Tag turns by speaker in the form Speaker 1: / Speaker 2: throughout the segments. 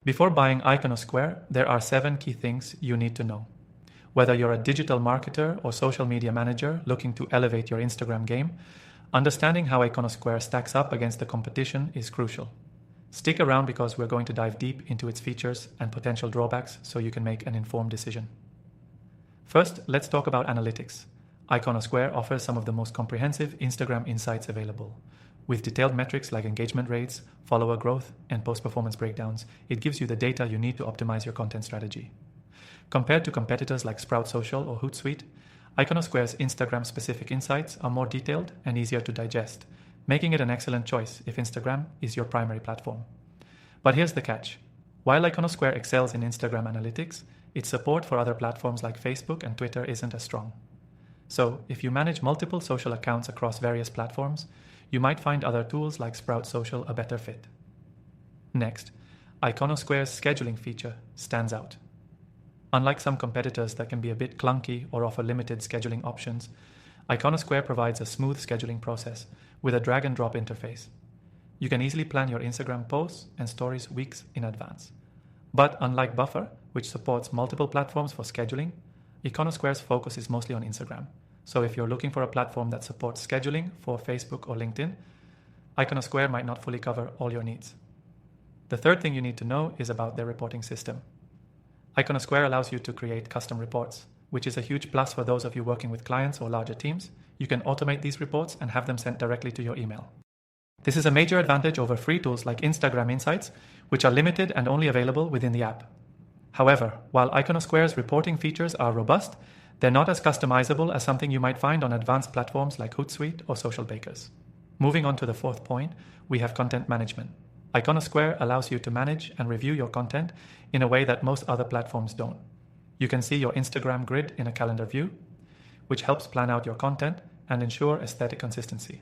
Speaker 1: Before buying Iconosquare, there are 7 key things you need to know. Whether you're a digital marketer or social media manager looking to elevate your Instagram game, understanding how Iconosquare stacks up against the competition is crucial. Stick around because we're going to dive deep into its features and potential drawbacks so you can make an informed decision. First, let's talk about analytics. Iconosquare offers some of the most comprehensive Instagram insights available. With detailed metrics like engagement rates, follower growth, and post-performance breakdowns, it gives you the data you need to optimize your content strategy. Compared to competitors like Sprout Social or Hootsuite, Iconosquare's Instagram-specific insights are more detailed and easier to digest, making it an excellent choice if Instagram is your primary platform. But here's the catch. While Iconosquare excels in Instagram analytics, its support for other platforms like Facebook and Twitter isn't as strong. So, if you manage multiple social accounts across various platforms, you might find other tools like Sprout Social a better fit. Next, Iconosquare's scheduling feature stands out. Unlike some competitors that can be a bit clunky or offer limited scheduling options, Iconosquare provides a smooth scheduling process with a drag-and-drop interface. You can easily plan your Instagram posts and stories weeks in advance. But unlike Buffer, which supports multiple platforms for scheduling, Iconosquare's focus is mostly on Instagram. So if you're looking for a platform that supports scheduling for Facebook or LinkedIn, Iconosquare might not fully cover all your needs. The third thing you need to know is about their reporting system. Iconosquare allows you to create custom reports, which is a huge plus for those of you working with clients or larger teams. You can automate these reports and have them sent directly to your email. This is a major advantage over free tools like Instagram Insights, which are limited and only available within the app. However, while Iconosquare's reporting features are robust, they're not as customizable as something you might find on advanced platforms like Hootsuite or Social Bakers. Moving on to the fourth point, we have content management. Iconosquare allows you to manage and review your content in a way that most other platforms don't. You can see your Instagram grid in a calendar view, which helps plan out your content and ensure aesthetic consistency.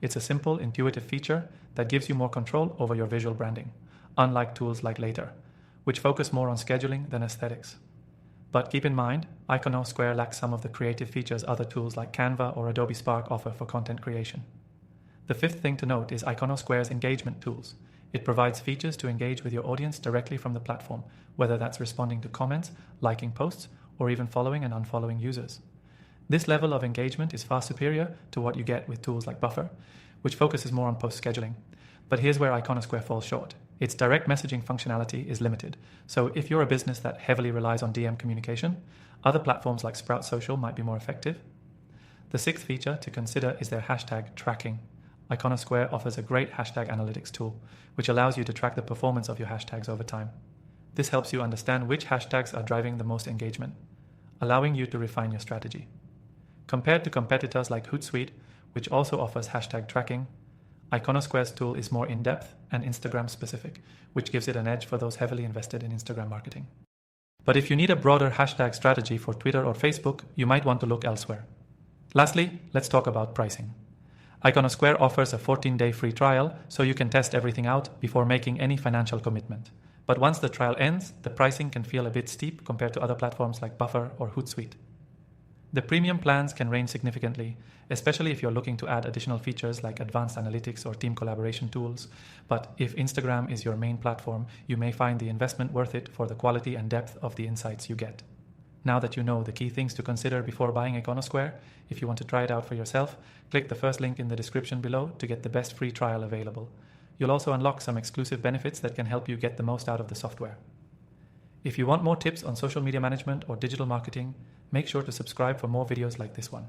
Speaker 1: It's a simple, intuitive feature that gives you more control over your visual branding, unlike tools like Later, which focus more on scheduling than aesthetics. But keep in mind, Iconosquare lacks some of the creative features other tools like Canva or Adobe Spark offer for content creation. The fifth thing to note is Iconosquare's engagement tools. It provides features to engage with your audience directly from the platform, whether that's responding to comments, liking posts, or even following and unfollowing users. This level of engagement is far superior to what you get with tools like Buffer, which focuses more on post-scheduling. But here's where Iconosquare falls short. Its direct messaging functionality is limited. So if you're a business that heavily relies on DM communication, other platforms like Sprout Social might be more effective. The sixth feature to consider is their hashtag tracking. Iconosquare offers a great hashtag analytics tool, which allows you to track the performance of your hashtags over time. This helps you understand which hashtags are driving the most engagement, allowing you to refine your strategy. Compared to competitors like Hootsuite, which also offers hashtag tracking, Iconosquare's tool is more in-depth and Instagram-specific, which gives it an edge for those heavily invested in Instagram marketing. But if you need a broader hashtag strategy for Twitter or Facebook, you might want to look elsewhere. Lastly, let's talk about pricing. Iconosquare offers a 14-day free trial, so you can test everything out before making any financial commitment. But once the trial ends, the pricing can feel a bit steep compared to other platforms like Buffer or Hootsuite. The premium plans can range significantly, especially if you're looking to add additional features like advanced analytics or team collaboration tools. But if Instagram is your main platform, you may find the investment worth it for the quality and depth of the insights you get. Now that you know the key things to consider before buying Iconosquare, if you want to try it out for yourself, click the first link in the description below to get the best free trial available. You'll also unlock some exclusive benefits that can help you get the most out of the software. If you want more tips on social media management or digital marketing, make sure to subscribe for more videos like this one.